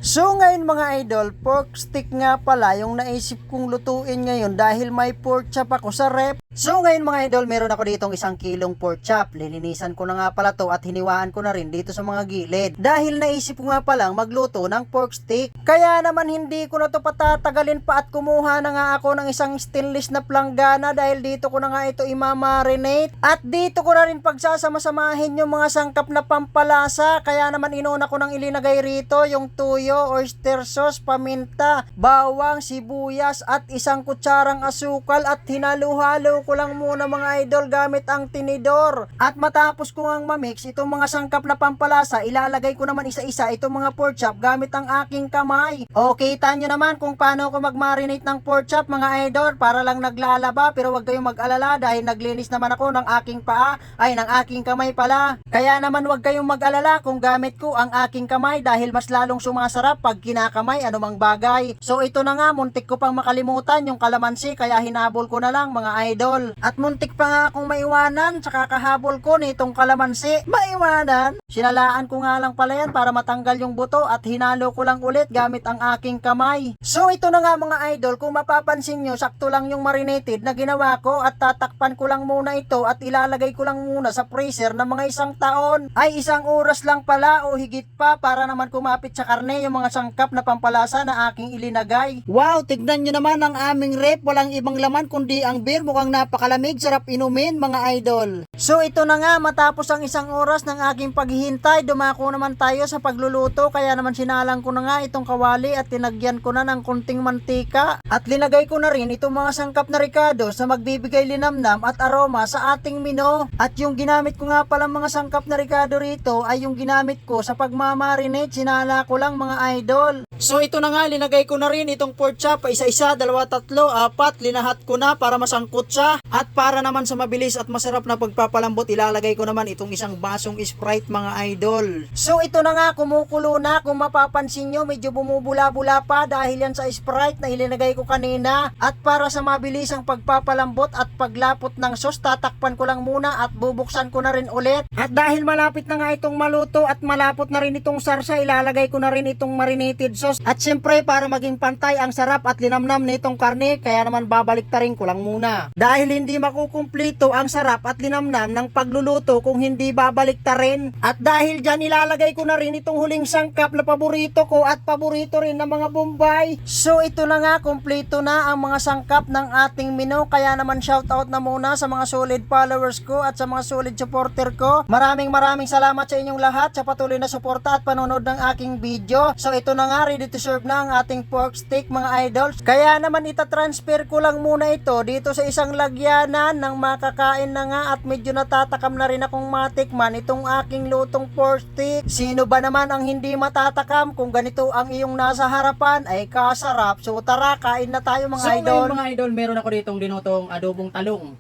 So ngayon mga idol, pork stick nga pala yung naisip kong lutuin ngayon dahil may pork chop ako sa rep. So ngayon mga idol, meron ako ditong 1 kilong pork chop. Lilinisan ko na nga pala to at hiniwaan ko na rin dito sa mga gilid. Dahil naisip ko nga palang magluto ng pork stick. Kaya naman hindi ko na to patatagalin pa at kumuha na nga ako ng isang stainless na planggana dahil dito ko na nga ito imamarinate. At dito ko na rin pagsasama-samahin yung mga sangkap na pampalasa. Kaya naman inuna ko nang ilinagay rito yung tuyo, oyster sauce, paminta, bawang, sibuyas at 1 kutsarang asukal at hinalo-halo ko lang muna mga idol gamit ang tinidor. At matapos ko ngang mamix itong mga sangkap na pampalasa, ilalagay ko naman isa-isa itong mga pork chop gamit ang aking kamay. Okay, tanyo naman kung paano ko mag-marinate ng pork chop mga idol, para lang naglalaba, pero wag kayong mag-alala dahil naglinis naman ako ng aking paa, ay ng aking kamay pala. Kaya naman wag kayong mag-alala kung gamit ko ang aking kamay dahil mas lalong sumasarap pag kinakamay anumang bagay. So ito na nga, muntik ko pang makalimutan yung kalamansi kaya hinabol ko na lang mga idol. At muntik pa nga akong maiwanan sa kakahabol ko nitong kalamansi. Maiwanan? Sinalaan ko nga lang pala yan para matanggal yung buto at hinalo ko lang ulit gamit ang aking kamay. So ito na nga mga idol, kung mapapansin nyo, sakto lang yung marinated na ginawa ko at tatakpan ko lang muna ito at ilalagay ko lang muna sa freezer ng mga 1 taon. Ay 1 oras lang pala o higit pa para naman kumapit sa karne yung mga sangkap na pampalasa na aking ilinagay. Wow, tignan nyo naman ang aming rep, walang ibang laman kundi ang beer, mukhang napakalamig, sarap inumin mga idol. So ito na nga, matapos ang 1 oras ng aking paghihintay, dumako naman tayo sa pagluluto, kaya naman sinalang ko na nga itong kawali at tinagyan ko na ng konting mantika at linagay ko na rin itong mga sangkap na ricado sa magbibigay linamnam at aroma sa ating mino. At yung ginamit ko nga pala mga sangkap na ricado rito ay yung ginamit ko sa pagmamarinate, sinala ko lang mga idol. So ito na nga, linagay ko na rin itong pork chop, isa-isa, 2, 3, 4, linahat ko na para masangkot siya. At para naman sa mabilis at masarap na pagpapalambot, ilalagay ko naman itong 1 basong Sprite mga idol. So ito na nga, kumukulo na. Kung mapapansin nyo, medyo bumubula-bula pa dahil yan sa Sprite na ilinagay ko kanina. At para sa mabilis ang pagpapalambot at paglapot ng sauce, tatakpan ko lang muna at bubuksan ko na rin ulit. At dahil malapit na nga itong maluto at malapot na rin itong sarsa, ilalagay ko na rin itong marinated sauce. At syempre para maging pantay ang sarap at linamnam nitong karne, kaya naman babaliktarin ko lang muna. Dahil hindi makukumplito ang sarap at linamnam ng pagluluto kung hindi babaliktarin. At dahil dyan ilalagay ko na rin itong huling sangkap na paborito ko at paborito rin ng mga Bombay. So ito na nga, kumpleto na ang mga sangkap ng ating menu, kaya naman shoutout na muna sa mga solid followers ko at sa mga solid supporter ko. Maraming salamat sa inyong lahat sa patuloy na suporta at panonood ng aking video. So ito na nga, ready to serve na ang ating pork steak mga idols. Kaya naman itatransfer ko lang muna ito dito sa isang lagyanan ng makakain na nga at medyo natatakam na rin akong matikman itong aking lutong pork steak. Sino ba naman ang hindi matatakam kung ganito ang iyong nasa harapan ay kasarap. So tara, kain na tayo mga idol. So mga idol, meron ako ditong dinutong adobong talong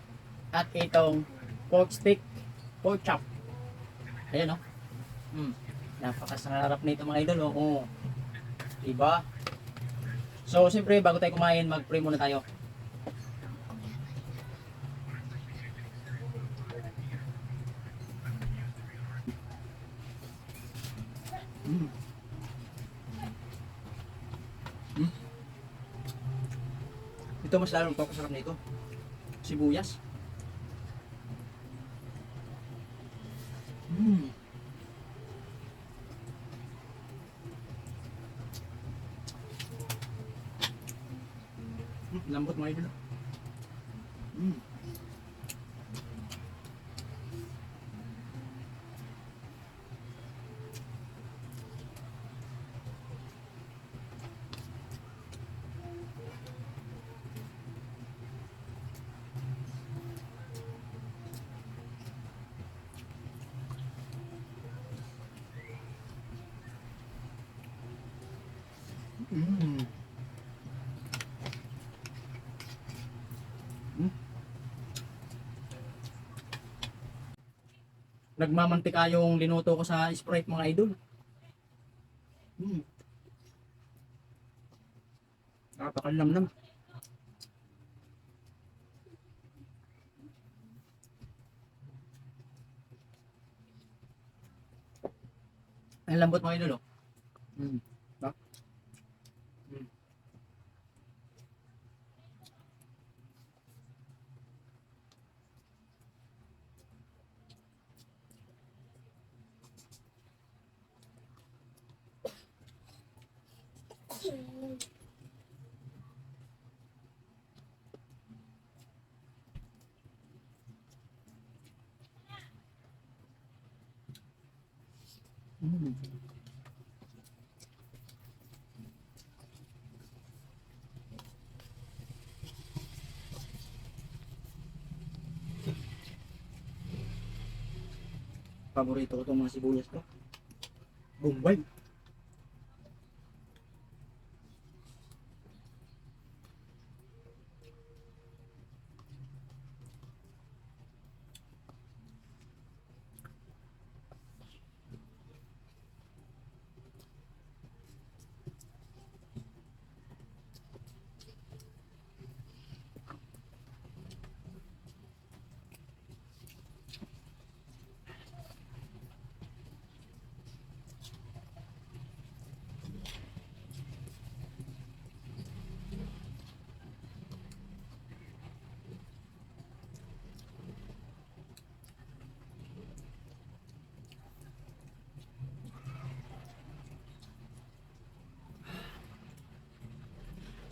at itong pork steak, pork chop. Ayan o. Napakasarap nito mga idol o. Oh. Diba? So siyempre bago tayo kumain, mag-pray muna tayo. Ito mas lalong papasarap nito. Sibuyas. Lambot mga idol. Nagmamantika yung linuto ko sa Sprite mga idol. Napakalamnam. Ang lambot mga idol, oh. Paborito ko itong mga sibuyas ko. Bombay.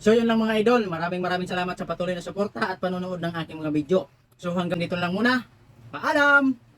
So yun lang mga idol, maraming salamat sa patuloy na suporta at panonood ng aking mga video. So hanggang dito lang muna, paalam!